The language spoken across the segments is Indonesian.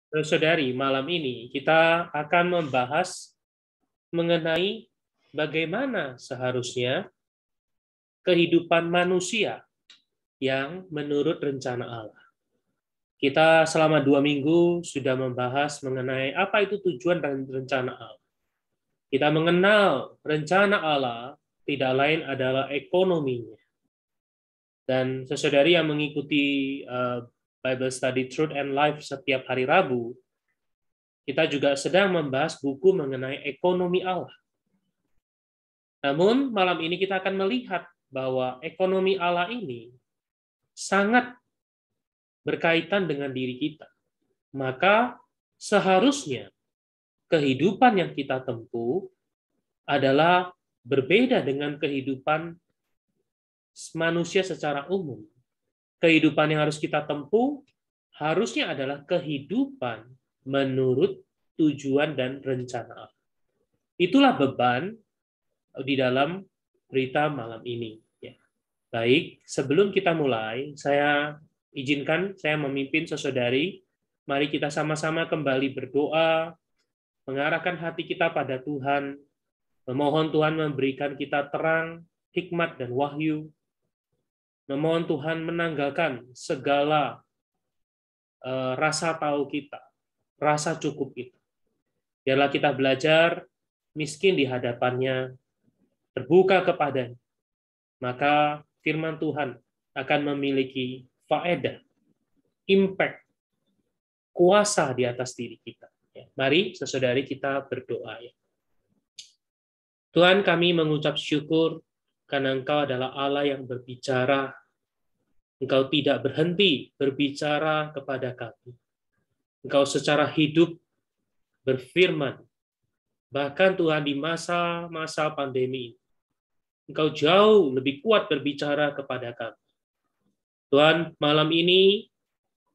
Saudari, malam ini kita akan membahas mengenai bagaimana seharusnya kehidupan manusia yang menurut rencana Allah. Kita selama 2 minggu sudah membahas mengenai apa itu tujuan dan rencana Allah. Kita mengenal rencana Allah tidak lain adalah ekonominya. Dan saudari yang mengikuti Bible Study Truth and Life setiap hari Rabu, kita juga sedang membahas buku mengenai ekonomi Allah. Namun malam ini kita akan melihat bahwa ekonomi Allah ini sangat berkaitan dengan diri kita. Maka seharusnya kehidupan yang kita tempuh adalah berbeda dengan kehidupan manusia secara umum. Kehidupan yang harus kita tempuh harusnya adalah kehidupan menurut tujuan dan rencana Allah. Itulah beban di dalam berita malam ini. Baik, sebelum kita mulai, saya izinkan saya memimpin saudari. Mari kita sama-sama kembali berdoa, mengarahkan hati kita pada Tuhan, memohon Tuhan memberikan kita terang, hikmat, dan wahyu. Memohon Tuhan menanggalkan segala rasa tahu kita, rasa cukup kita. Biarlah kita belajar miskin di hadapannya, terbuka kepadanya. Maka firman Tuhan akan memiliki faedah, impact, kuasa di atas diri kita. Mari, saudari, kita berdoa. Tuhan, kami mengucap syukur karena Engkau adalah Allah yang berbicara. Engkau tidak berhenti berbicara kepada kami. Engkau secara hidup berfirman. Bahkan Tuhan di masa-masa pandemi ini, Engkau jauh lebih kuat berbicara kepada kami. Tuhan, malam ini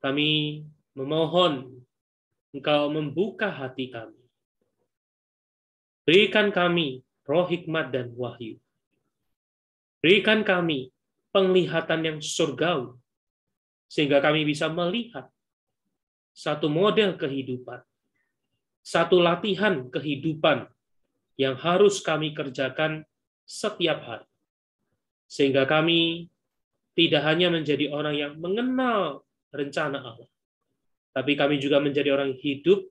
kami memohon Engkau membuka hati kami. Berikan kami roh hikmat dan wahyu. Berikan kami penglihatan yang surgawi, sehingga kami bisa melihat satu model kehidupan, satu latihan kehidupan yang harus kami kerjakan setiap hari. Sehingga kami tidak hanya menjadi orang yang mengenal rencana Allah, tapi kami juga menjadi orang yang hidup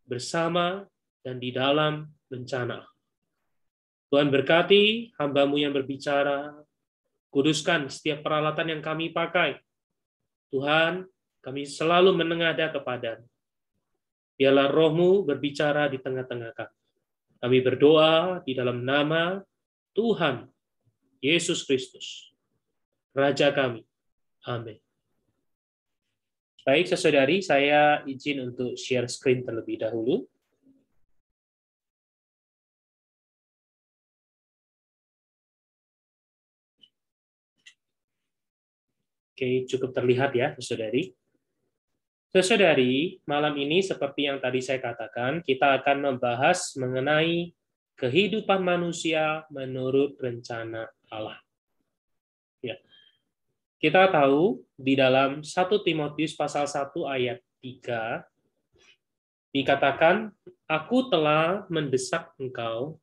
bersama dan di dalam rencana Allah. Tuhan berkati hamba-Mu yang berbicara, kuduskan setiap peralatan yang kami pakai. Tuhan, kami selalu menengadah kepada-Mu. Biarlah Roh-Mu berbicara di tengah-tengah kami. Kami berdoa di dalam nama Tuhan Yesus Kristus, Raja kami. Amin. Baik, saudari, saya izin untuk share screen terlebih dahulu. Oke, cukup terlihat ya, saudari. Saudari, malam ini seperti yang tadi saya katakan, kita akan membahas mengenai kehidupan manusia menurut rencana Allah. Ya. Kita tahu di dalam 1 Timotius pasal 1 ayat 3 dikatakan, "Aku telah mendesak engkau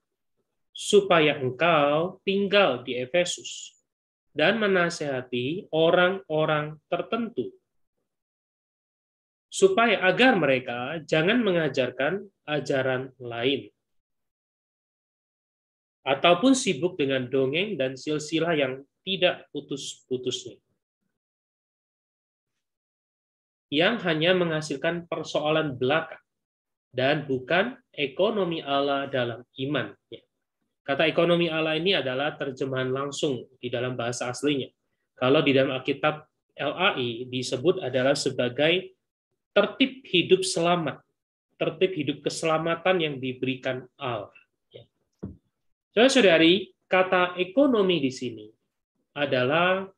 supaya engkau tinggal di Efesus dan menasihati orang-orang tertentu, supaya agar mereka jangan mengajarkan ajaran lain, ataupun sibuk dengan dongeng dan silsilah yang tidak putus-putusnya, yang hanya menghasilkan persoalan belaka dan bukan ekonomi Allah dalam iman." Kata ekonomi Allah ini adalah terjemahan langsung di dalam bahasa aslinya. Kalau di dalam Alkitab LAI disebut adalah sebagai tertib hidup selamat, tertib hidup keselamatan yang diberikan Allah. Saudara-saudari, kata ekonomi di sini adalah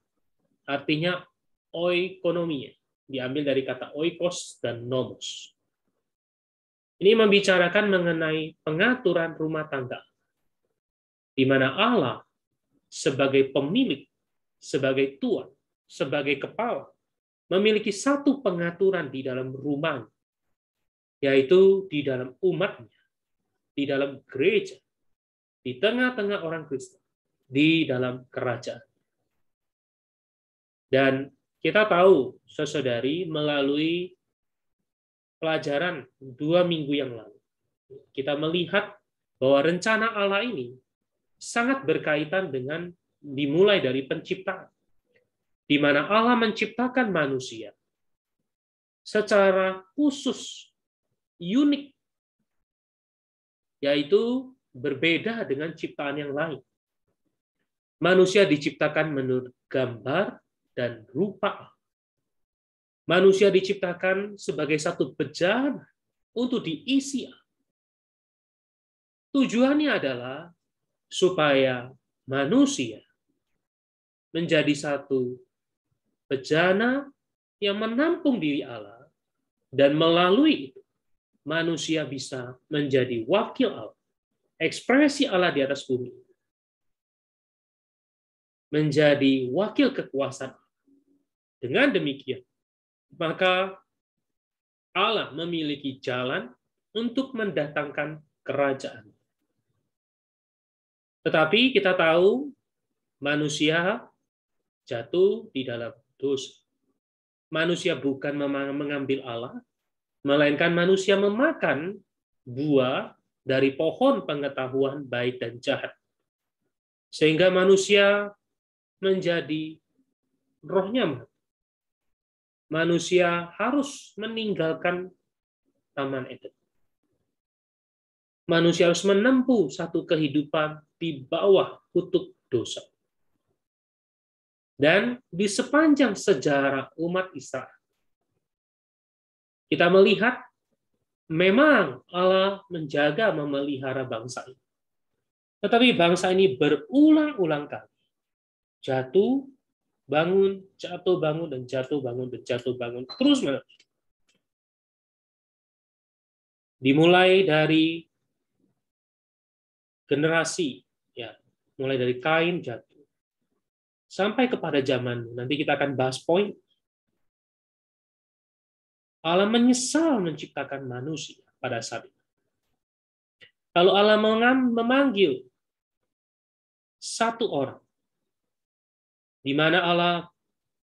artinya oikonomia, diambil dari kata oikos dan nomos. Ini membicarakan mengenai pengaturan rumah tangga, di mana Allah sebagai pemilik, sebagai tuan, sebagai kepala, memiliki satu pengaturan di dalam rumah. yaitu di dalam umatnya, di dalam gereja, di tengah-tengah orang Kristen, di dalam kerajaan. Dan kita tahu, saudari, melalui pelajaran 2 minggu yang lalu, kita melihat bahwa rencana Allah ini sangat berkaitan dengan dimulai dari penciptaan, di mana Allah menciptakan manusia secara khusus, unik, yaitu berbeda dengan ciptaan yang lain. Manusia diciptakan menurut gambar dan rupa. Manusia diciptakan sebagai satu bejana untuk diisi. Tujuannya adalah supaya manusia menjadi satu bejana yang menampung diri Allah, dan melalui itu manusia bisa menjadi wakil Allah, ekspresi Allah di atas bumi, menjadi wakil kekuasaan. Dengan demikian, maka Allah memiliki jalan untuk mendatangkan kerajaan. Tetapi kita tahu manusia jatuh di dalam dosa. Manusia bukan mengambil Allah, melainkan manusia memakan buah dari pohon pengetahuan baik dan jahat. Sehingga manusia menjadi rohnya mati. Manusia harus meninggalkan Taman Eden. Manusia harus menempuh satu kehidupan di bawah kutuk dosa. Dan di sepanjang sejarah umat Israel, kita melihat memang Allah menjaga memelihara bangsa ini. Tetapi bangsa ini berulang-ulang kali jatuh, bangun, jatuh, bangun, dan jatuh, bangun, dan jatuh, bangun. Terus menerus. Dimulai dari generasi, ya, mulai dari Kain jatuh, sampai kepada zaman, nanti kita akan bahas poin, Allah menyesal menciptakan manusia pada saat itu. Kalau Allah memanggil satu orang, di mana Allah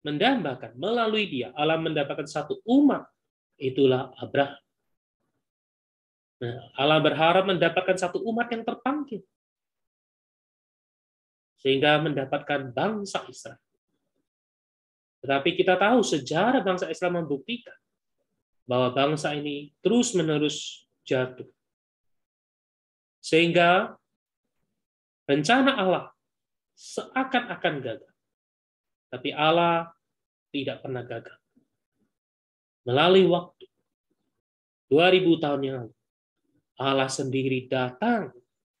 mendambakan melalui dia, Allah mendapatkan satu umat, itulah Abraham. Nah, Allah berharap mendapatkan satu umat yang terpanggil, sehingga mendapatkan bangsa Israel. Tetapi kita tahu sejarah bangsa Israel membuktikan bahwa bangsa ini terus-menerus jatuh. Sehingga rencana Allah seakan-akan gagal. Tapi Allah tidak pernah gagal. Melalui waktu 2000 tahun yang lalu, Allah sendiri datang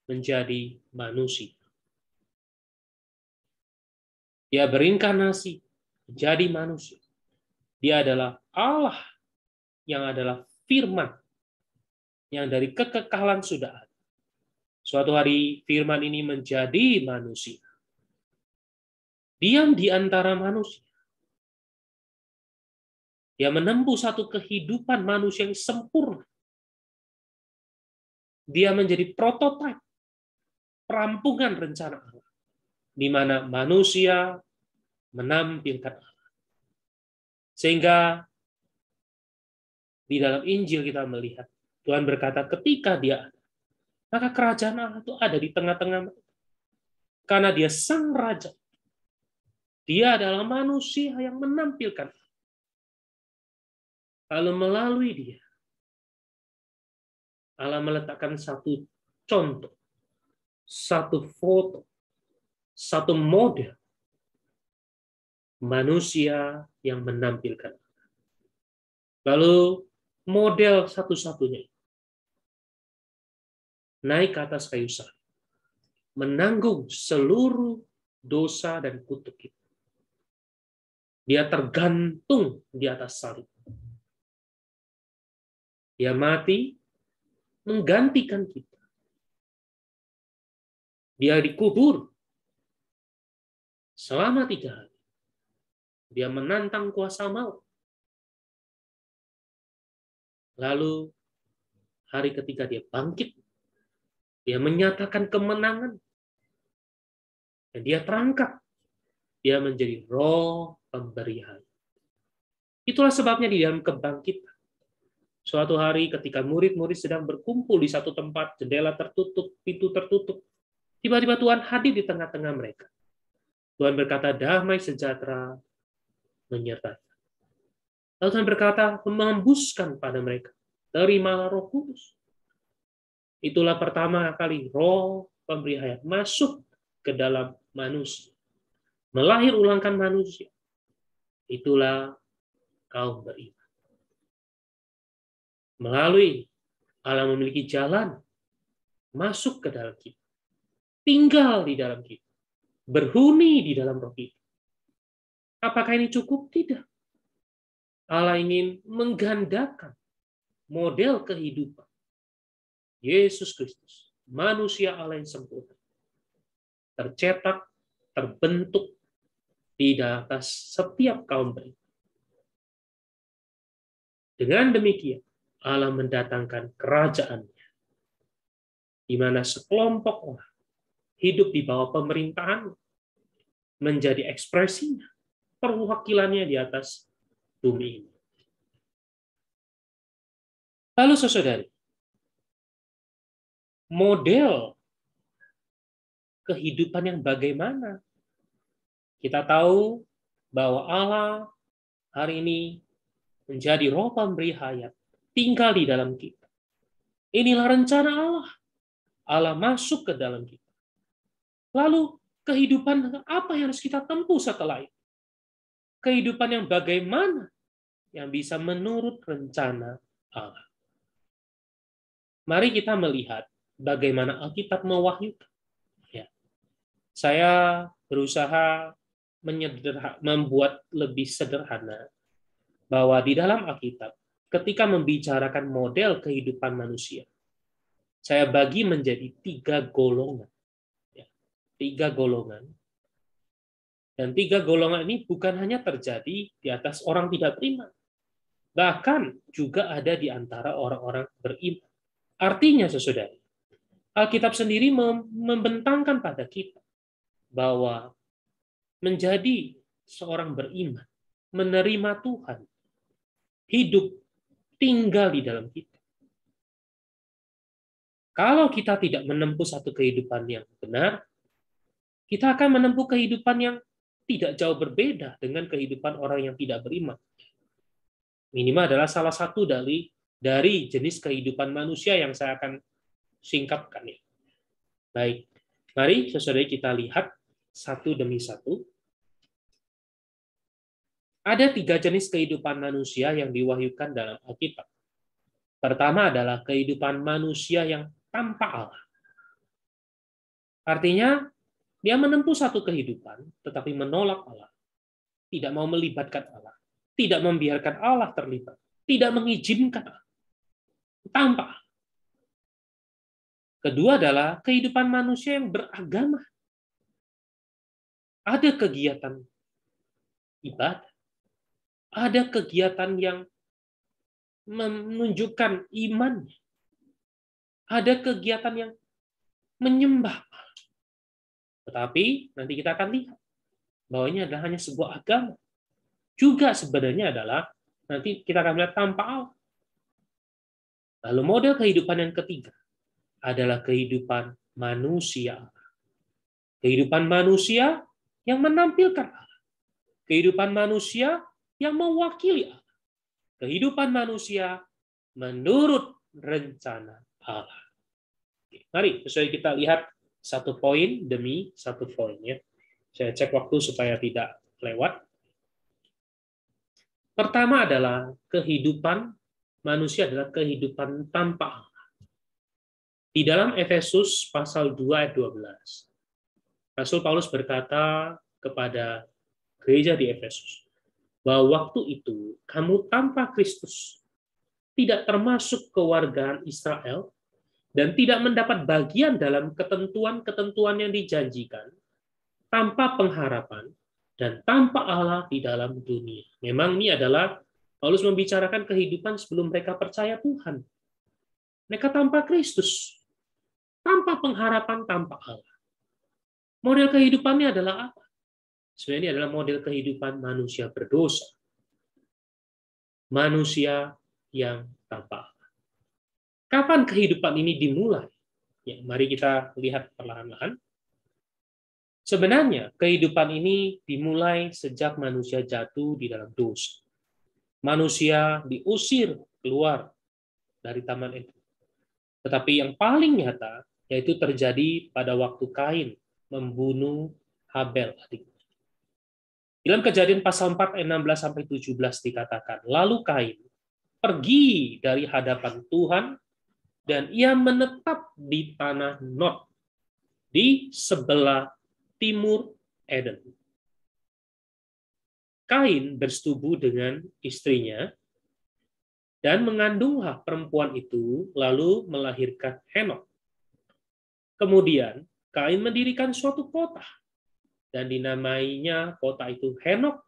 menjadi manusia. Dia berinkarnasi menjadi manusia. Dia adalah Allah yang adalah firman yang dari kekekalan sudah ada. Suatu hari firman ini menjadi manusia. Diam di antara manusia. Dia menempuh satu kehidupan manusia yang sempurna. Dia menjadi prototipe perampungan rencana Allah, di mana manusia menampilkan Allah. Sehingga di dalam Injil kita melihat Tuhan berkata ketika dia ada, maka kerajaan Allah itu ada di tengah-tengah mereka. Karena dia sang raja. Dia adalah manusia yang menampilkan. Lalu melalui dia, Allah meletakkan satu contoh, satu foto, satu model manusia yang menampilkan. Lalu model satu-satunya naik ke atas kayu salib, menanggung seluruh dosa dan kutuk kita. Dia tergantung di atas salib. Dia mati menggantikan kita. Dia dikubur selama 3 hari. Dia menantang kuasa maut. Lalu hari ketika dia bangkit, dia menyatakan kemenangan, dan dia terangkat, dia menjadi roh pemberi hayat. Itulah sebabnya di dalam kebangkitan, suatu hari ketika murid-murid sedang berkumpul di satu tempat, jendela tertutup, pintu tertutup, tiba-tiba Tuhan hadir di tengah-tengah mereka. Tuhan berkata, damai sejahtera menyertai. Lalu Tuhan berkata, mengembuskan pada mereka, terimalah Roh Kudus. Itulah pertama kali roh pemberi hayat masuk ke dalam manusia, melahir ulangkan manusia. Itulah kaum beriman. Melalui Allah memiliki jalan masuk ke dalam kita, tinggal di dalam kita, berhuni di dalam roh kita. Apakah ini cukup? Tidak. Allah ingin menggandakan model kehidupan Yesus Kristus, manusia Allah yang sempurna, tercetak, terbentuk di atas setiap kaum beriman. Dengan demikian, Allah mendatangkan kerajaannya, di mana sekelompok orang hidup di bawah pemerintahan, menjadi ekspresinya, perwakilannya di atas bumi ini. Lalu saudari, model kehidupan yang bagaimana? Kita tahu bahwa Allah hari ini menjadi roh pemberi hayat, tinggal di dalam kita. Inilah rencana Allah. Allah masuk ke dalam kita. Lalu kehidupan apa yang harus kita tempuh setelah itu? Kehidupan yang bagaimana yang bisa menurut rencana Allah. Mari kita melihat bagaimana Alkitab mewahyukan. Ya. Saya berusaha membuat lebih sederhana bahwa di dalam Alkitab, ketika membicarakan model kehidupan manusia, saya bagi menjadi 3 golongan. 3 golongan. Dan 3 golongan ini bukan hanya terjadi di atas orang tidak beriman, bahkan juga ada di antara orang-orang beriman. Artinya, saudara, Alkitab sendiri membentangkan pada kita bahwa menjadi seorang beriman, menerima Tuhan, hidup, tinggal di dalam kita. Kalau kita tidak menempuh satu kehidupan yang benar, kita akan menempuh kehidupan yang tidak jauh berbeda dengan kehidupan orang yang tidak beriman. Minimal adalah salah satu dari jenis kehidupan manusia yang saya akan singkapkan. Baik, mari saudara kita lihat satu demi satu. Ada 3 jenis kehidupan manusia yang diwahyukan dalam Alkitab. Pertama adalah kehidupan manusia yang tanpa Allah. Artinya, dia menempuh satu kehidupan, tetapi menolak Allah. Tidak mau melibatkan Allah. Tidak membiarkan Allah terlibat. Tidak mengizinkan Allah. Tanpa Allah. Kedua adalah kehidupan manusia yang beragama. Ada kegiatan ibadah. Ada kegiatan yang menunjukkan imannya. Ada kegiatan yang menyembah. Tetapi nanti kita akan lihat bahwa ini adalah hanya sebuah agama. Juga sebenarnya adalah nanti kita akan melihat tanpa Allah. Lalu model kehidupan yang ketiga adalah kehidupan manusia. Kehidupan manusia yang menampilkan Allah. Kehidupan manusia yang mewakili Allah. Kehidupan manusia menurut rencana Allah. Mari, sesuai kita lihat satu poin demi satu poin. Ya. Saya cek waktu supaya tidak lewat. Pertama adalah kehidupan manusia adalah kehidupan tanpa Allah. Di dalam Efesus pasal 2 ayat 12, Rasul Paulus berkata kepada gereja di Efesus, bahwa waktu itu kamu tanpa Kristus, tidak termasuk kewargaan Israel, dan tidak mendapat bagian dalam ketentuan-ketentuan yang dijanjikan, tanpa pengharapan, dan tanpa Allah di dalam dunia. Memang ini adalah Paulus membicarakan kehidupan sebelum mereka percaya Tuhan. Mereka tanpa Kristus, tanpa pengharapan, tanpa Allah. Model kehidupannya adalah apa? Sebenarnya ini adalah model kehidupan manusia berdosa. Manusia yang tanpa Allah. Kapan kehidupan ini dimulai? Ya, mari kita lihat perlahan-lahan. Sebenarnya kehidupan ini dimulai sejak manusia jatuh di dalam dosa. Manusia diusir keluar dari Taman Eden. Tetapi yang paling nyata yaitu terjadi pada waktu Kain membunuh Habel adiknya. Dalam Kejadian pasal 4 ayat 16 sampai 17 dikatakan, lalu Kain pergi dari hadapan Tuhan dan ia menetap di tanah Nod di sebelah timur Eden. Kain bersetubuh dengan istrinya dan mengandunglah perempuan itu lalu melahirkan Henok. Kemudian Kain mendirikan suatu kota dan dinamainya kota itu Henok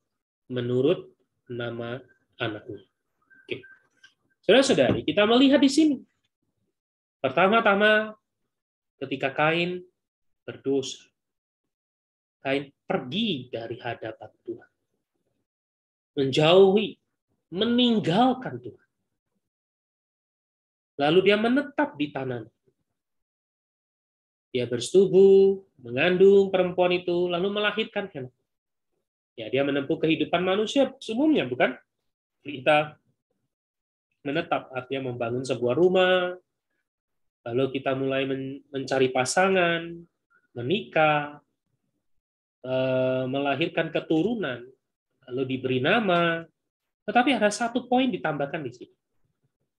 menurut nama anaknya. Oke. Saudara-saudari, kita melihat di sini. Pertama-tama ketika Kain berdosa, Kain pergi dari hadapan Tuhan. Menjauhi, meninggalkan Tuhan. Lalu dia menetap di tanah. Dia bersetubuh, mengandung perempuan itu, lalu melahirkan Henok. Ya, dia menempuh kehidupan manusia umumnya, bukan? Kita menetap, artinya membangun sebuah rumah, lalu kita mulai mencari pasangan, menikah, melahirkan keturunan, lalu diberi nama. Tetapi ada satu poin ditambahkan di sini.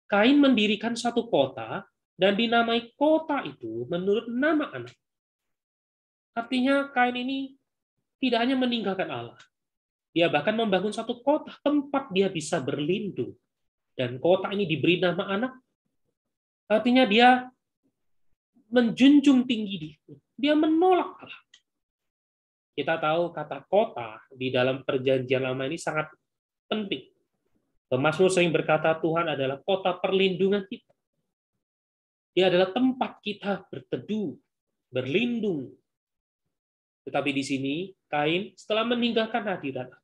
Kain mendirikan satu kota dan dinamai kota itu menurut nama anak. Artinya Kain ini tidak hanya meninggalkan Allah. Dia bahkan membangun satu kota tempat dia bisa berlindung. Dan kota ini diberi nama anak. Artinya dia menjunjung tinggi diri. Dia menolak Allah. Kita tahu kata kota di dalam perjanjian lama ini sangat penting. Pemazmur sering berkata Tuhan adalah kota perlindungan kita. Dia adalah tempat kita berteduh, berlindung. Tetapi di sini Kain setelah meninggalkan hadirat Allah,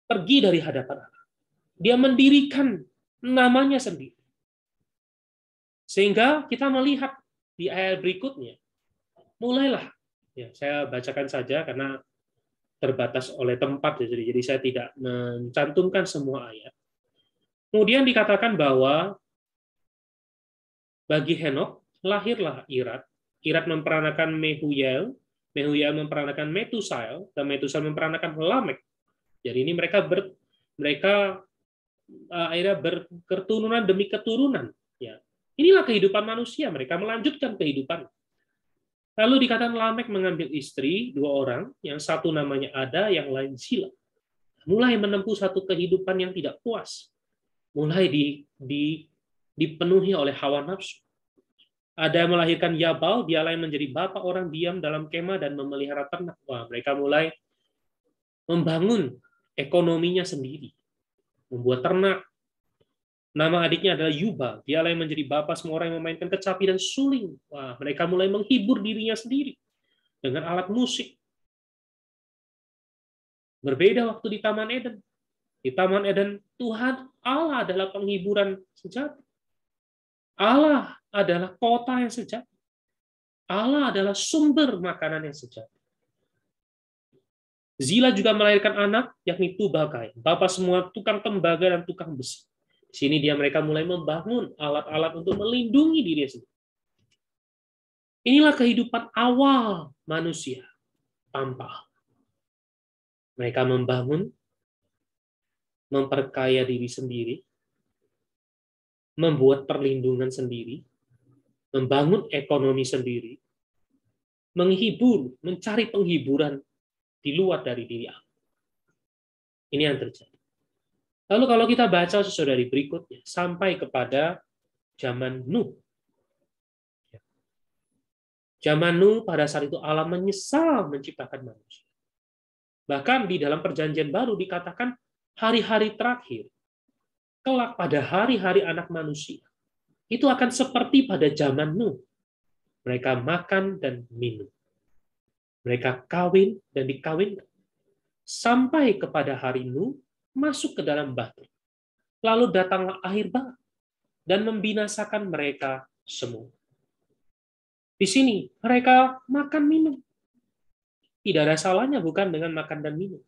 pergi dari hadapan Allah. Dia mendirikan namanya sendiri. Sehingga kita melihat di ayat berikutnya, mulailah. Ya, saya bacakan saja karena terbatas oleh tempat, jadi saya tidak mencantumkan semua ayat. Kemudian dikatakan bahwa bagi Henok lahirlah Irad. Irad memperanakan Mehujael, Mehujael memperanakan Metusael, dan Metusael memperanakan Lamek. Jadi ini mereka akhirnya berketurunan demi keturunan. Ya, inilah kehidupan manusia. Mereka melanjutkan kehidupan. Lalu dikatakan Lamek mengambil istri 2 orang, yang satu namanya Ada, yang lain Zila. Mulai menempuh satu kehidupan yang tidak puas. Mulai dipenuhi oleh hawa nafsu. Ada melahirkan Yabal, dialah yang menjadi bapak orang diam dalam kemah dan memelihara ternak. Wah, mereka mulai membangun ekonominya sendiri. Membuat ternak. Nama adiknya adalah Yubal. Dialah yang menjadi bapak semua orang yang memainkan kecapi dan suling. Wah, mereka mulai menghibur dirinya sendiri dengan alat musik. Berbeda waktu di Taman Eden. Di Taman Eden, Tuhan Allah adalah penghiburan sejati. Allah adalah kota yang sejati. Allah adalah sumber makanan yang sejati. Zila juga melahirkan anak, yakni Tubal-Kain, bapak semua tukang tembaga dan tukang besi. Di sini mereka mulai membangun alat-alat untuk melindungi diri sendiri. Inilah kehidupan awal manusia tanpa Allah. Mereka membangun, memperkaya diri sendiri, membuat perlindungan sendiri, membangun ekonomi sendiri, menghibur, mencari penghiburan di luar dari diri Allah. Ini yang terjadi. Lalu kalau kita baca saudari berikutnya, sampai kepada zaman Nuh. Zaman Nuh pada saat itu Allah menyesal menciptakan manusia. Bahkan di dalam perjanjian baru dikatakan hari-hari terakhir, kelak pada hari-hari anak manusia, itu akan seperti pada zaman Nuh. Mereka makan dan minum. Mereka kawin dan dikawinkan. Sampai kepada hari Nuh masuk ke dalam batu. Lalu datanglah air bah dan membinasakan mereka semua. Di sini mereka makan minum. Tidak ada salahnya bukan dengan makan dan minum.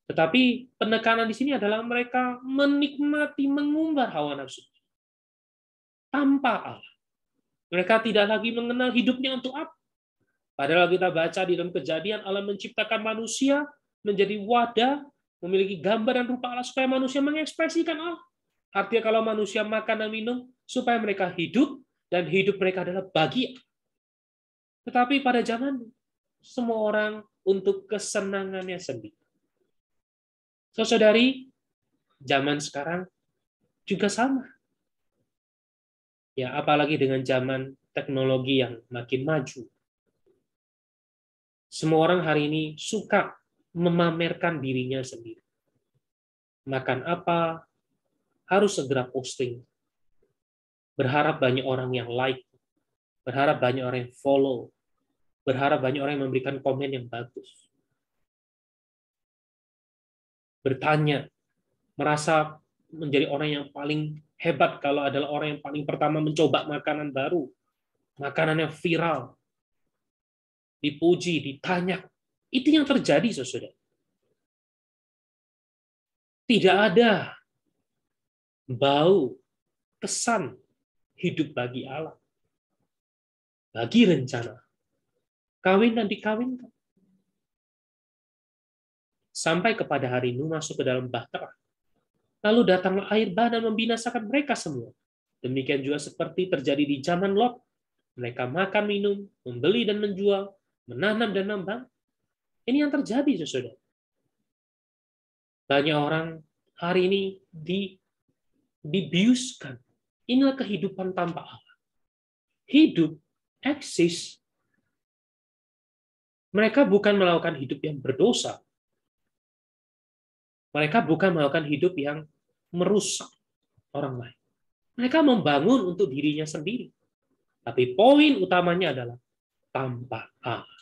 Tetapi penekanan di sini adalah mereka menikmati, mengumbar hawa nafsu tanpa Allah. Mereka tidak lagi mengenal hidupnya untuk apa. Padahal kita baca di dalam Kejadian, Allah menciptakan manusia menjadi wadah, memiliki gambar dan rupa Allah supaya manusia mengekspresikan Allah. Artinya kalau manusia makan dan minum, supaya mereka hidup, dan hidup mereka adalah bagi. Tetapi pada zaman, semua orang untuk kesenangannya sendiri. Saudari, zaman sekarang juga sama. Ya, apalagi dengan zaman teknologi yang makin maju. Semua orang hari ini suka memamerkan dirinya sendiri. Makan apa, harus segera posting. Berharap banyak orang yang like, berharap banyak orang yang follow, berharap banyak orang yang memberikan komen yang bagus. Bertanya, merasa menjadi orang yang paling hebat kalau adalah orang yang paling pertama mencoba makanan baru, makanan yang viral, dipuji, ditanya. Itu yang terjadi, saudara. Tidak ada bau, kesan hidup bagi Allah, bagi rencana. Kawin dan dikawinkan. Sampai kepada hari Nuh masuk ke dalam bahtera. Lalu datanglah air bah dan membinasakan mereka semua. Demikian juga seperti terjadi di zaman Lot. Mereka makan, minum, membeli dan menjual, menanam dan nambang. Ini yang terjadi, saudara. Banyak orang hari ini dibiuskan. Inilah kehidupan tanpa Allah. Hidup, eksis. Mereka bukan melakukan hidup yang berdosa. Mereka bukan melakukan hidup yang merusak orang lain. Mereka membangun untuk dirinya sendiri. Tapi poin utamanya adalah tanpa Allah.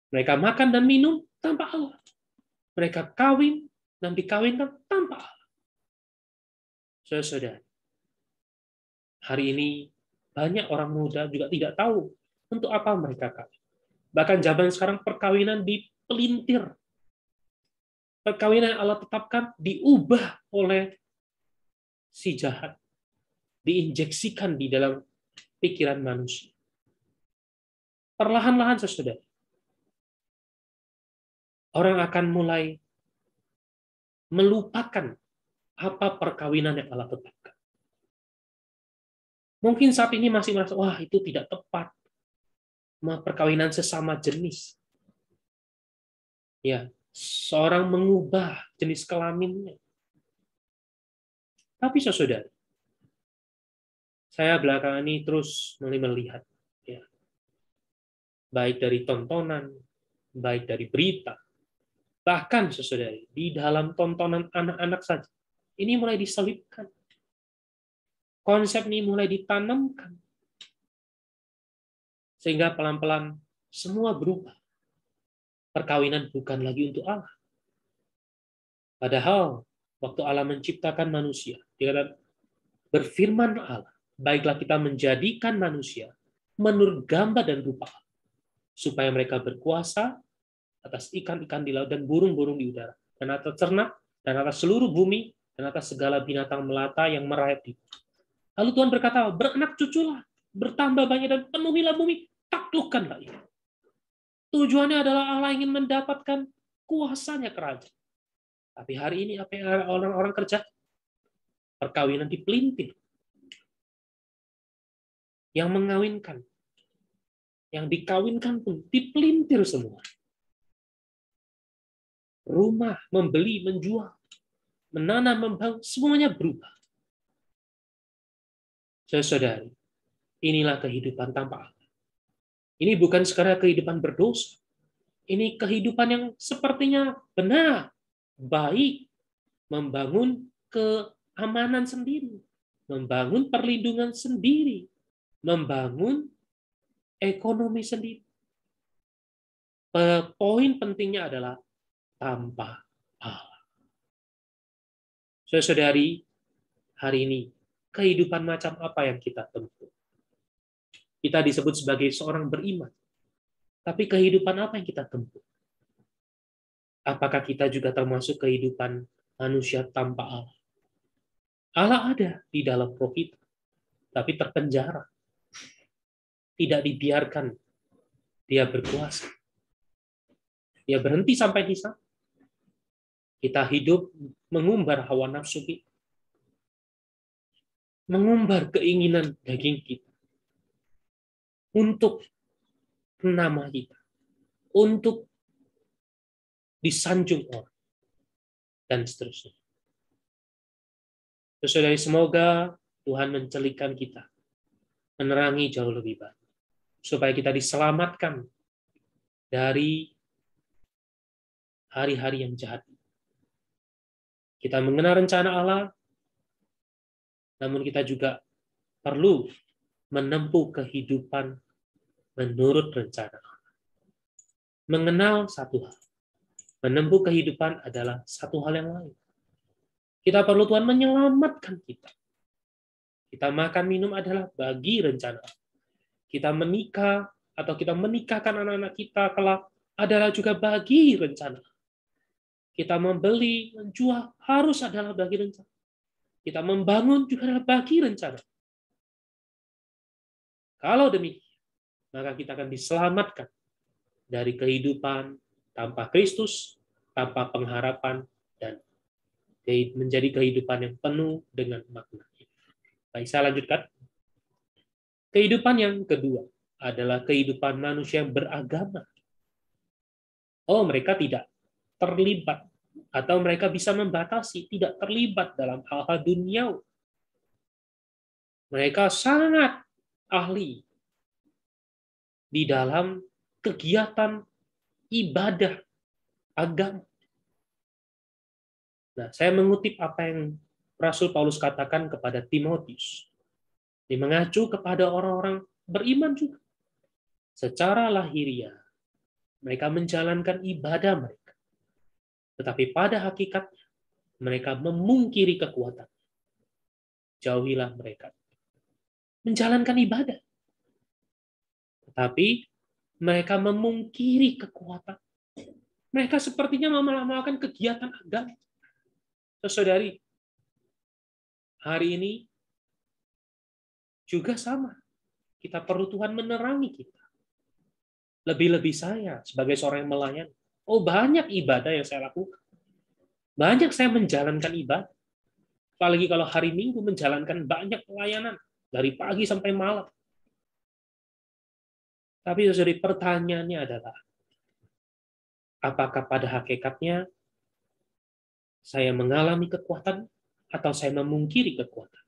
Mereka makan dan minum tanpa Allah. Mereka kawin dan dikawinkan tanpa Allah. Saudara, hari ini banyak orang muda juga tidak tahu untuk apa mereka kawin. Bahkan zaman sekarang perkawinan dipelintir. Perkawinan yang Allah tetapkan diubah oleh si jahat. Diinjeksikan di dalam pikiran manusia. Perlahan-lahan, saudara, orang akan mulai melupakan apa perkawinan yang Allah tetapkan. Mungkin saat ini masih merasa, wah itu tidak tepat. Perkawinan sesama jenis. Ya, seorang mengubah jenis kelaminnya. Tapi saudara, saya belakangan ini terus melihat, ya, baik dari tontonan, baik dari berita, bahkan saudara, di dalam tontonan anak-anak saja, ini mulai diselipkan. Konsep ini mulai ditanamkan. Sehingga pelan-pelan semua berubah. Perkawinan bukan lagi untuk Allah. Padahal waktu Allah menciptakan manusia, dia berfirman Allah, baiklah kita menjadikan manusia menurut gambar dan rupa Allah, supaya mereka berkuasa atas ikan-ikan di laut dan burung-burung di udara, dan atas ternak, dan atas seluruh bumi, dan atas segala binatang melata yang merayap di bumi. Lalu Tuhan berkata, beranak cuculah, bertambah banyak dan penuhilah bumi, taklukkanlah itu. Tujuannya adalah Allah ingin mendapatkan kuasanya kerajaan. Tapi hari ini apa yang orang-orang kerja? Perkawinan dipelintir. Yang mengawinkan, yang dikawinkan pun dipelintir semua. Rumah, membeli, menjual, menanam, membangun, semuanya berubah. Saudari, inilah kehidupan tanpa Allah. Ini bukan sekadar kehidupan berdosa. Ini kehidupan yang sepertinya benar, baik, membangun keamanan sendiri. membangun perlindungan sendiri, membangun ekonomi sendiri. Poin pentingnya adalah tanpa Allah. Saudari, hari ini kehidupan macam apa yang kita tempuh? Kita disebut sebagai seorang beriman. Tapi kehidupan apa yang kita tempuh? Apakah kita juga termasuk kehidupan manusia tanpa Allah? Allah ada di dalam roh kita, tapi terpenjara. Tidak dibiarkan dia berkuasa. Dia berhenti sampai di sana. Kita hidup mengumbar hawa nafsu kita. Mengumbar keinginan daging kita. Untuk nama kita. Untuk disanjung orang. Dan seterusnya. Saudari, semoga Tuhan mencelikan kita. Menerangi jauh lebih baik. Supaya kita diselamatkan dari hari-hari yang jahat. Kita mengenal rencana Allah, namun kita juga perlu menempuh kehidupan menurut rencana Allah. Mengenal satu hal, menempuh kehidupan adalah satu hal yang lain. Kita perlu Tuhan menyelamatkan kita. Kita makan minum adalah bagi rencana Allah. Kita menikah atau kita menikahkan anak-anak kita kelak adalah juga bagi rencana Allah. Kita membeli, menjual, harus adalah bagi rencana. Kita membangun juga adalah bagi rencana. Kalau demikian, maka kita akan diselamatkan dari kehidupan tanpa Kristus, tanpa pengharapan, dan menjadi kehidupan yang penuh dengan makna. Baik, saya lanjutkan. Kehidupan yang kedua adalah kehidupan manusia yang beragama. Oh, mereka tidak terlibat atau mereka bisa membatasi, tidak terlibat dalam hal-hal duniawi. Mereka sangat ahli di dalam kegiatan ibadah agama. Nah, saya mengutip apa yang Rasul Paulus katakan kepada Timotius. Dia mengacu kepada orang-orang beriman juga. Secara lahiriah, mereka menjalankan ibadah mereka. Tetapi pada hakikatnya, mereka memungkiri kekuatan. Jauhilah mereka. Menjalankan ibadah. Tetapi mereka memungkiri kekuatan. Mereka sepertinya melakukan kegiatan agama. Saudari, hari ini juga sama. Kita perlu Tuhan menerangi kita. Lebih-lebih saya sebagai seorang yang melayani. Oh, banyak ibadah yang saya lakukan. Banyak saya menjalankan ibadah. Apalagi kalau hari Minggu menjalankan banyak pelayanan. Dari pagi sampai malam. Tapi saudari, pertanyaannya adalah, apakah pada hakikatnya saya mengalami kekuatan atau saya memungkiri kekuatan?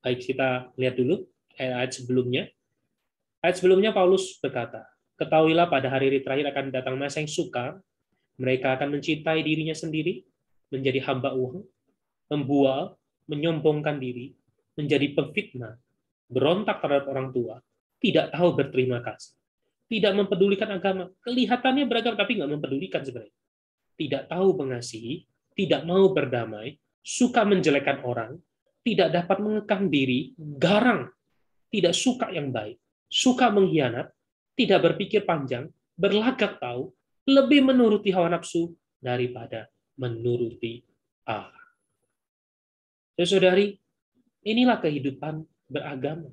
Baik, kita lihat dulu ayat sebelumnya. Ayat sebelumnya Paulus berkata, ketahuilah pada hari-hari terakhir akan datang masa yang sukar, mereka akan mencintai dirinya sendiri, menjadi hamba uang, membual, menyombongkan diri, menjadi pemfitnah, berontak terhadap orang tua, tidak tahu berterima kasih, tidak mempedulikan agama. Kelihatannya beragama, tapi nggak mempedulikan sebenarnya. Tidak tahu mengasihi, tidak mau berdamai, suka menjelekkan orang, tidak dapat mengekang diri, garang, tidak suka yang baik, suka mengkhianat, tidak berpikir panjang, berlagak tahu, lebih menuruti hawa nafsu daripada menuruti Allah. Saudari, inilah kehidupan beragama.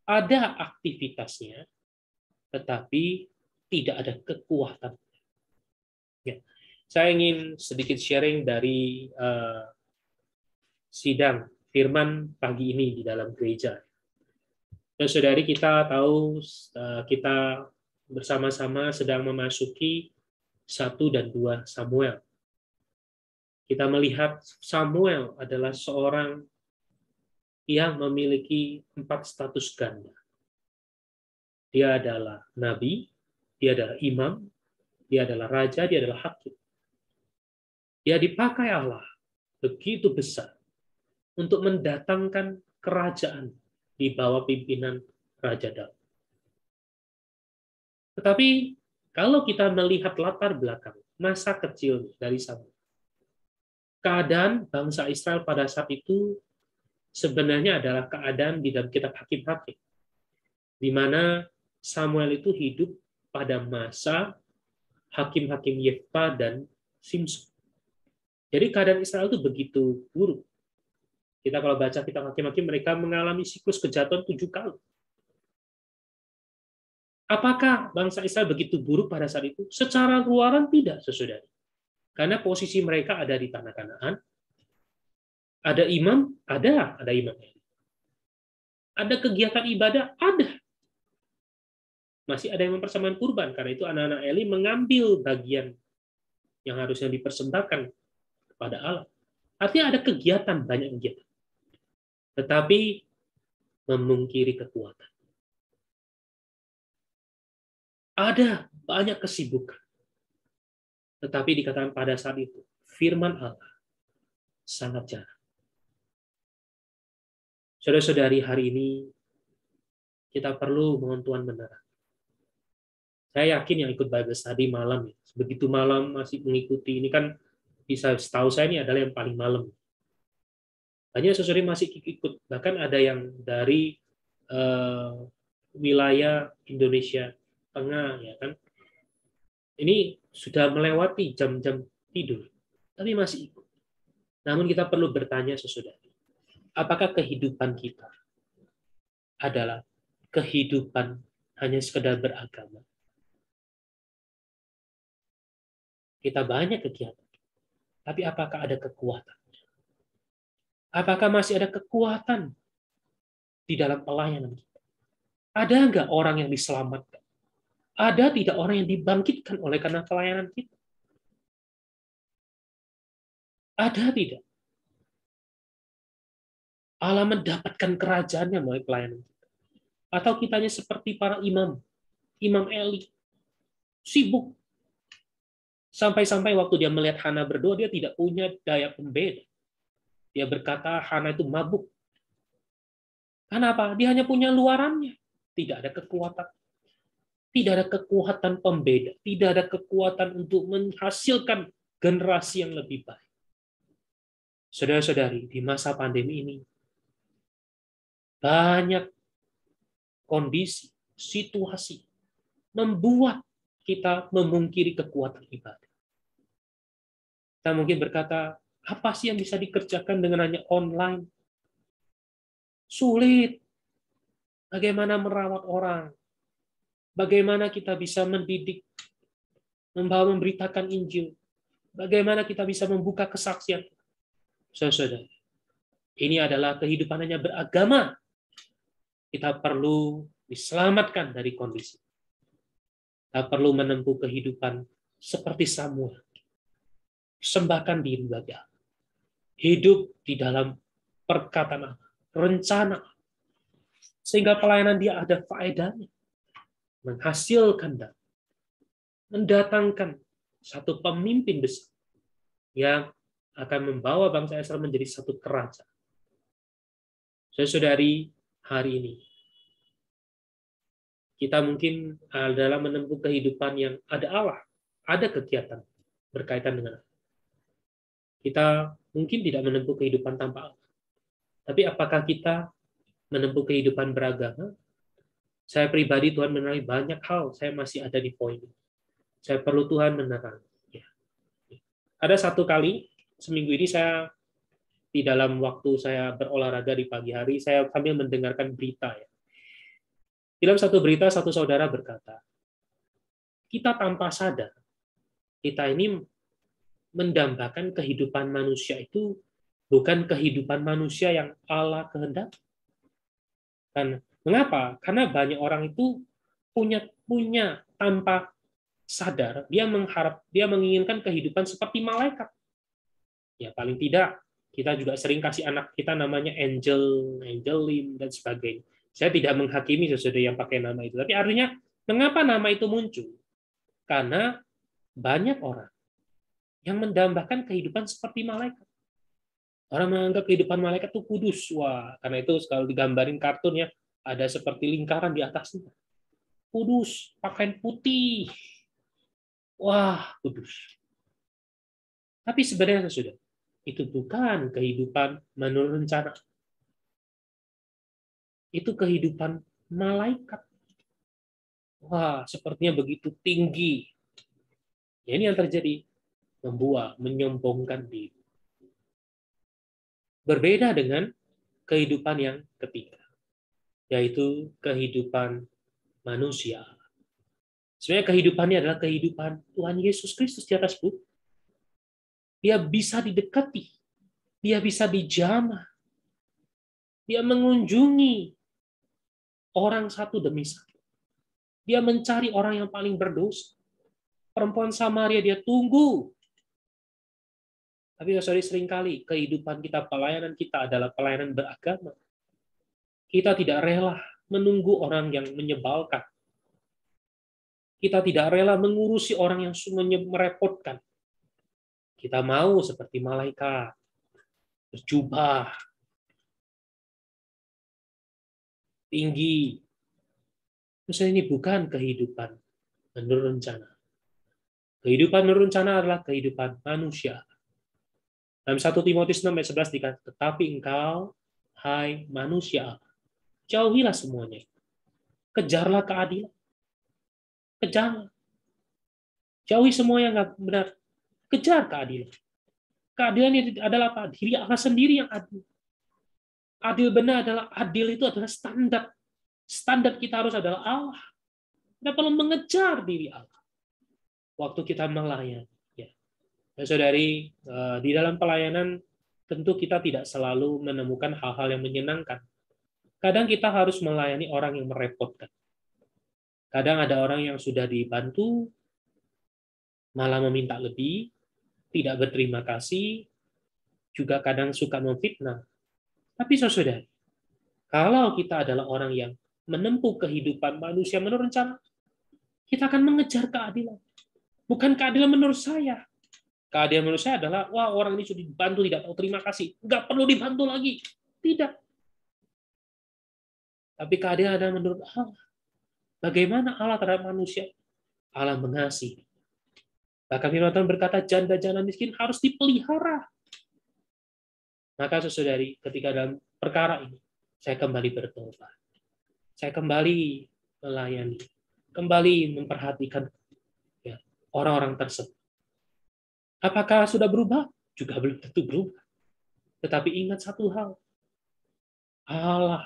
Ada aktivitasnya, tetapi tidak ada kekuatan. Ya. Saya ingin sedikit sharing dari sidang firman pagi ini di dalam gereja. Dan saudari, kita tahu kita bersama-sama sedang memasuki 1 dan 2 Samuel. Kita melihat Samuel adalah seorang yang memiliki 4 status ganda. Dia adalah nabi, dia adalah imam, dia adalah raja, dia adalah hakim. Dia dipakai Allah begitu besar untuk mendatangkan kerajaan di bawah pimpinan Raja Daud. Tetapi kalau kita melihat latar belakang masa kecil dari Samuel, keadaan bangsa Israel pada saat itu sebenarnya adalah keadaan di dalam kitab Hakim-Hakim, di mana Samuel itu hidup pada masa hakim-hakim Yefta dan Simson. Jadi keadaan Israel itu begitu buruk. Kita kalau baca kitab Hakim-Hakim, mereka mengalami siklus kejatuhan 7 kali. Apakah bangsa Israel begitu buruk pada saat itu? Secara luaran tidak, saudara. Karena posisi mereka ada di tanah Kanaan. Ada imam, ada imam. Ada kegiatan ibadah, ada. Masih ada yang mempersembahkan kurban, karena itu anak-anak Eli mengambil bagian yang harusnya dipersembahkan kepada Allah. Artinya ada kegiatan, banyak kegiatan. Tetapi memungkiri kekuatan. Ada banyak kesibukan. Tetapi dikatakan pada saat itu, firman Allah sangat jarang. Saudara-saudari, hari ini kita perlu mohon Tuhan menerang. Saya yakin yang ikut Bible study malam, begitu malam masih mengikuti, ini kan bisa setahu saya ini adalah yang paling malam. Banyak saudara masih ikut, bahkan ada yang dari wilayah Indonesia Tengah, ya kan. Ini sudah melewati jam-jam tidur, tapi masih ikut. Namun kita perlu bertanya saudara, apakah kehidupan kita adalah kehidupan hanya sekedar beragama? Kita banyak kegiatan, tapi apakah ada kekuatan? Apakah masih ada kekuatan di dalam pelayanan kita? Ada nggak orang yang diselamatkan? Ada tidak orang yang dibangkitkan oleh karena pelayanan kita? Ada tidak? Allah mendapatkan kerajaannya melalui pelayanan kita. Atau kitanya seperti para imam, Imam Eli, sibuk. Sampai-sampai waktu dia melihat Hana berdoa, dia tidak punya daya pembeda. Dia berkata Hana itu mabuk. Kenapa? Dia hanya punya luarannya. Tidak ada kekuatan. Tidak ada kekuatan pembeda. Tidak ada kekuatan untuk menghasilkan generasi yang lebih baik. Saudara-saudari, di masa pandemi ini, banyak kondisi, situasi, membuat kita memungkiri kekuatan ibadah. Kita mungkin berkata, apa sih yang bisa dikerjakan dengan hanya online? Sulit. Bagaimana merawat orang? Bagaimana kita bisa mendidik, memberitakan Injil? Bagaimana kita bisa membuka kesaksian? Saudara, ini adalah kehidupan hanya beragama. Kita perlu diselamatkan dari kondisi. Kita perlu menempuh kehidupan seperti Samuel. Sembahkan diri bagi Allah. Hidup di dalam perkataan Allah, rencana, sehingga pelayanan dia ada faedahnya, menghasilkan dan mendatangkan satu pemimpin besar yang akan membawa bangsa Israel menjadi satu kerajaan. Saudari, hari ini kita mungkin dalam menempuh kehidupan yang ada Allah, ada kegiatan berkaitan dengan Allah. Kita mungkin tidak menempuh kehidupan tanpa Allah. Tapi apakah kita menempuh kehidupan beragama? Saya pribadi, Tuhan menerangi banyak hal, saya masih ada di poin ini. Saya perlu Tuhan menerangi. Ya. Ada satu kali, seminggu ini saya di dalam waktu saya berolahraga di pagi hari, saya sambil mendengarkan berita. Ya. Di dalam satu berita, satu saudara berkata, kita tanpa sadar, kita ini mendambakan kehidupan manusia itu bukan kehidupan manusia yang Allah kehendaki. Dan mengapa? Karena banyak orang itu punya tanpa sadar, dia menginginkan kehidupan seperti malaikat. Ya paling tidak kita juga sering kasih anak kita namanya Angelin dan sebagainya. Saya tidak menghakimi sesuatu yang pakai nama itu, tapi artinya mengapa nama itu muncul? Karena banyak orang yang mendambakan kehidupan seperti malaikat. Orang menganggap kehidupan malaikat itu kudus. Wah, karena itu kalau digambarin kartun ya, ada seperti lingkaran di atasnya. Kudus, pakaian putih. Wah, kudus. Tapi sebenarnya sudah, itu bukan kehidupan menurut rencana. Itu kehidupan malaikat. Wah, sepertinya begitu tinggi. Ya, ini yang terjadi. Membuat, menyombongkan diri. Berbeda dengan kehidupan yang ketiga, yaitu kehidupan manusia. Sebenarnya kehidupannya adalah kehidupan Tuhan Yesus Kristus di atas bumi. Dia bisa didekati, dia bisa dijamah, dia mengunjungi orang satu demi satu. Dia mencari orang yang paling berdosa. Perempuan Samaria dia tunggu. Tapi saudara, seringkali kehidupan kita, pelayanan kita adalah pelayanan beragama. Kita tidak rela menunggu orang yang menyebalkan. Kita tidak rela mengurusi orang yang merepotkan. Kita mau seperti malaikat, berjubah, tinggi. Maksudnya ini bukan kehidupan menurut rencana. Kehidupan menurut rencana adalah kehidupan manusia. Dalam 1 Timotius 6 ayat 11 dikatakan, tetapi engkau, hai manusia, jauhilah semuanya. Kejarlah keadilan. Kejar. Jauhi semua yang nggak benar. Kejar keadilan. Keadilan itu adalah apa? Diri Allah sendiri yang adil. Adil benar adalah, adil itu adalah standar. Standar kita harus adalah Allah. Kita perlu mengejar diri Allah. Waktu kita melayani. Ya. Nah, saudari, di dalam pelayanan tentu kita tidak selalu menemukan hal-hal yang menyenangkan. Kadang kita harus melayani orang yang merepotkan. Kadang ada orang yang sudah dibantu, malah meminta lebih, tidak berterima kasih, juga kadang suka memfitnah. Tapi saudari, kalau kita adalah orang yang menempuh kehidupan manusia menurut rencana, kita akan mengejar keadilan. Bukan keadilan menurut saya. Keadilan menurut saya adalah, wah orang ini sudah dibantu, tidak tahu terima kasih. Nggak perlu dibantu lagi. Tidak. Tapi keadilan adalah menurut Allah. Bagaimana Allah terhadap manusia? Allah mengasihi. Bahkan firman Tuhan berkata, janda-janda miskin harus dipelihara. Maka saudari, ketika dalam perkara ini, saya kembali bertobat. Saya kembali melayani. Kembali memperhatikan ya, orang-orang tersebut. Apakah sudah berubah? Juga belum tentu berubah. Tetapi ingat satu hal. Allah.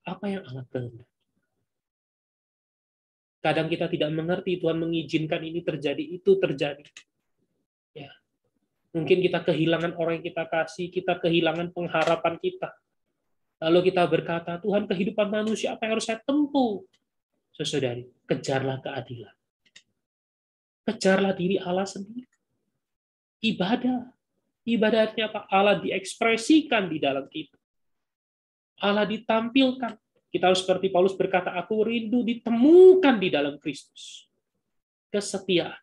Apa yang Allah kehendaki? Kadang kita tidak mengerti, Tuhan mengizinkan ini terjadi, itu terjadi. Ya. Mungkin kita kehilangan orang yang kita kasih, kita kehilangan pengharapan kita. Lalu kita berkata, Tuhan, kehidupan manusia apa yang harus saya tempuh? Saudari, kejarlah keadilan. Kejarlah diri Allah sendiri. Ibadah. Ibadatnya apa? Allah diekspresikan di dalam kita. Allah ditampilkan. Kita harus seperti Paulus berkata, aku rindu ditemukan di dalam Kristus. Kesetiaan,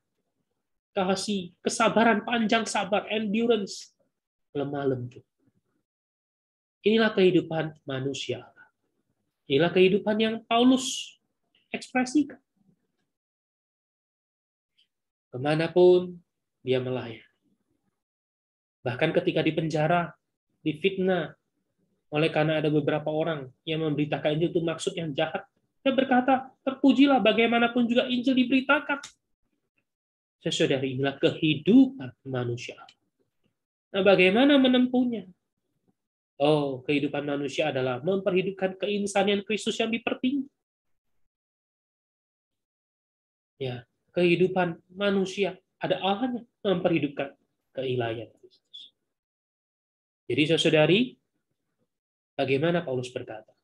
kasih, kesabaran, panjang sabar, endurance, lemah lembut. Inilah kehidupan manusia. Inilah kehidupan yang Paulus ekspresikan. Kemanapun dia melayani. Bahkan ketika di penjara, difitnah, oleh karena ada beberapa orang yang memberitakan Injil itu maksud yang jahat. Dia berkata, terpujilah bagaimanapun juga Injil diberitakan. Saudari, inilah kehidupan manusia. Nah, bagaimana menempuhnya? Oh, kehidupan manusia adalah memperhidupkan keinsanian Kristus yang dipertinggi. Ya, kehidupan manusia ada Allahnya memperhidupkan keilahian Kristus. Jadi, saudari, bagaimana Paulus berkata?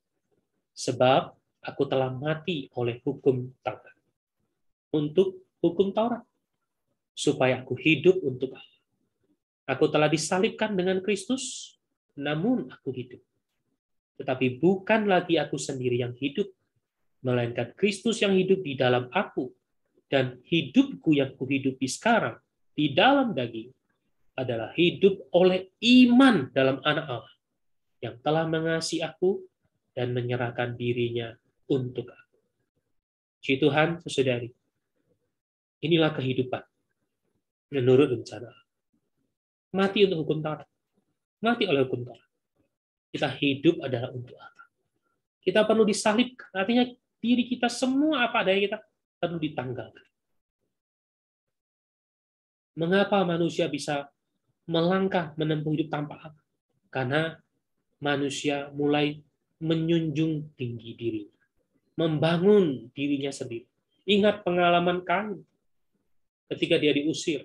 Sebab aku telah mati oleh hukum Taurat. Untuk hukum Taurat. Supaya aku hidup untuk Allah. Aku telah disalibkan dengan Kristus, namun aku hidup. Tetapi bukan lagi aku sendiri yang hidup, melainkan Kristus yang hidup di dalam aku. Dan hidupku yang kuhidupi sekarang, di dalam daging, adalah hidup oleh iman dalam Anak Allah yang telah mengasihi aku dan menyerahkan dirinya untuk aku. Puji Tuhan, saudari, inilah kehidupan menurut rencana Allah. Mati untuk hukum Taurat, mati oleh hukum Taurat. Kita hidup adalah untuk apa? Kita perlu disalibkan, artinya diri kita semua apa adanya kita perlu ditanggalkan. Mengapa manusia bisa melangkah menempuh hidup tanpa Allah? Karena manusia mulai menjunjung tinggi dirinya, membangun dirinya sendiri. Ingat pengalaman Kain ketika dia diusir.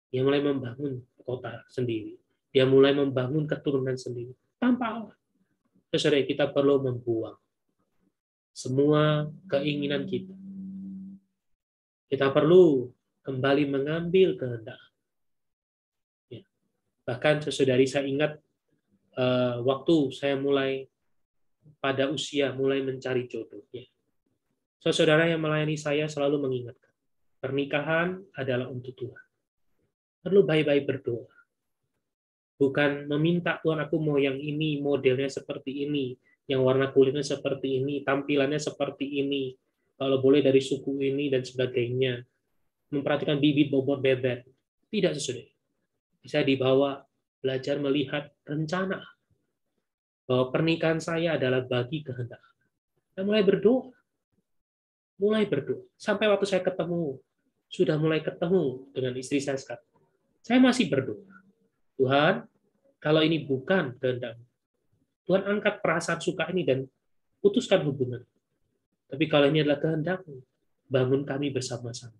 Dia mulai membangun kota sendiri. Dia mulai membangun keturunan sendiri. Tanpa Allah. Saudara, kita perlu membuang semua keinginan kita. Kita perlu kembali mengambil kehendak. Ya. Bahkan saudari, saya ingat waktu saya mulai pada usia mulai mencari jodoh. Ya. Saudara yang melayani saya selalu mengingatkan, pernikahan adalah untuk Tuhan. Perlu baik-baik berdoa. Bukan meminta, Tuhan aku mau yang ini, modelnya seperti ini, yang warna kulitnya seperti ini, tampilannya seperti ini, kalau boleh dari suku ini dan sebagainya. Memperhatikan bibit bobot bebek. Tidak sesuai. Bisa dibawa belajar melihat rencana bahwa pernikahan saya adalah bagi kehendak. Dan mulai berdoa. Mulai berdoa. Sampai waktu saya sudah mulai ketemu dengan istri saya sekarang. Saya masih berdoa. Tuhan, kalau ini bukan kehendak, Tuhan angkat perasaan suka ini dan putuskan hubungan. Tapi kalau ini adalah kehendak-Mu, bangun kami bersama-sama.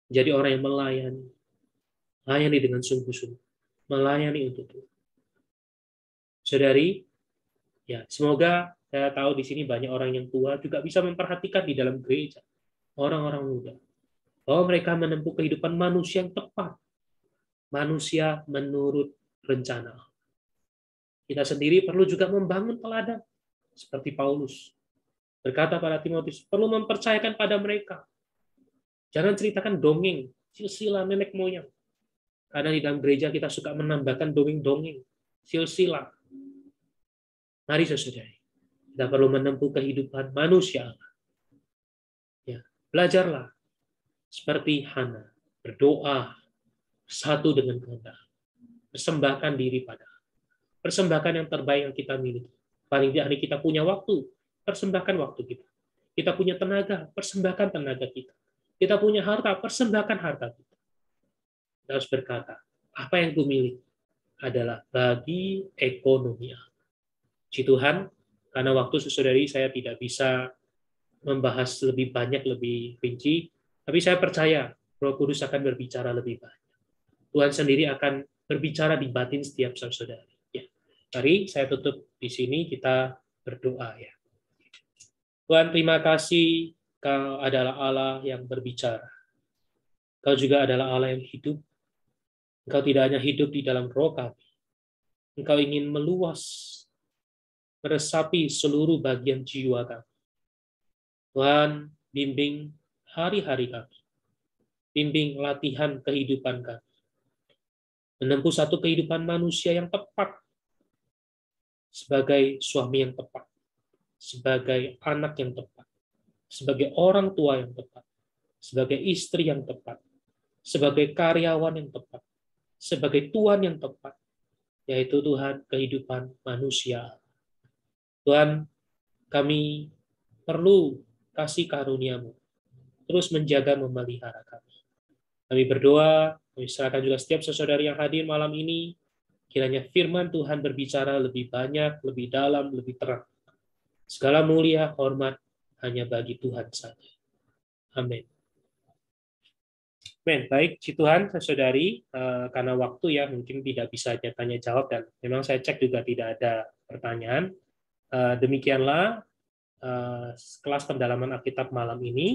Jadi orang yang melayani dengan sungguh-sungguh, melayani untuk Tuhan. Saudari, ya semoga saya tahu di sini banyak orang yang tua juga bisa memperhatikan di dalam gereja orang-orang muda bahwa mereka menempuh kehidupan manusia yang tepat, manusia menurut rencana. Kita sendiri perlu juga membangun teladan seperti Paulus berkata pada Timotius, perlu mempercayakan pada mereka. Jangan ceritakan dongeng, silsilah nenek moyang. Karena di dalam gereja kita suka menambahkan dongeng-dongeng, silsilah. Mari saudari, kita perlu menempuh kehidupan manusia. Ya, belajarlah seperti Hana, berdoa satu dengan kehendak, persembahkan diri pada, persembahkan yang terbaik yang kita miliki. Paling tidak kita punya waktu, persembahkan waktu kita. Kita punya tenaga, persembahkan tenaga kita. Kita punya harta, persembahkan harta kita. Kita harus berkata, apa yang ku miliki adalah bagi ekonomi. Puji Tuhan, karena waktu saudari saya tidak bisa membahas lebih banyak, lebih rinci, tapi saya percaya Roh Kudus akan berbicara lebih banyak. Tuhan sendiri akan berbicara di batin setiap saudari. Ya. Mari saya tutup di sini, kita berdoa ya. Tuhan, terima kasih Kau adalah Allah yang berbicara. Kau juga adalah Allah yang hidup. Engkau tidak hanya hidup di dalam roh kami. Engkau ingin meluas, meresapi seluruh bagian jiwa kami. Tuhan, bimbing hari-hari kami. Bimbing latihan kehidupan kami. Menempuh satu kehidupan manusia yang tepat. Sebagai suami yang tepat. Sebagai anak yang tepat. Sebagai orang tua yang tepat, sebagai istri yang tepat, sebagai karyawan yang tepat, sebagai tuan yang tepat, yaitu Tuhan kehidupan manusia. Tuhan, kami perlu kasih karunia-Mu, terus menjaga memelihara kami. Kami berdoa, kami serahkan juga setiap saudari yang hadir malam ini, kiranya firman Tuhan berbicara lebih banyak, lebih dalam, lebih terang. Segala mulia, hormat, hanya bagi Tuhan saja. Amin. Baik, Puji Tuhan, saudari, karena waktu ya mungkin tidak bisa tanya jawab dan memang saya cek juga tidak ada pertanyaan. Demikianlah kelas pendalaman Alkitab malam ini.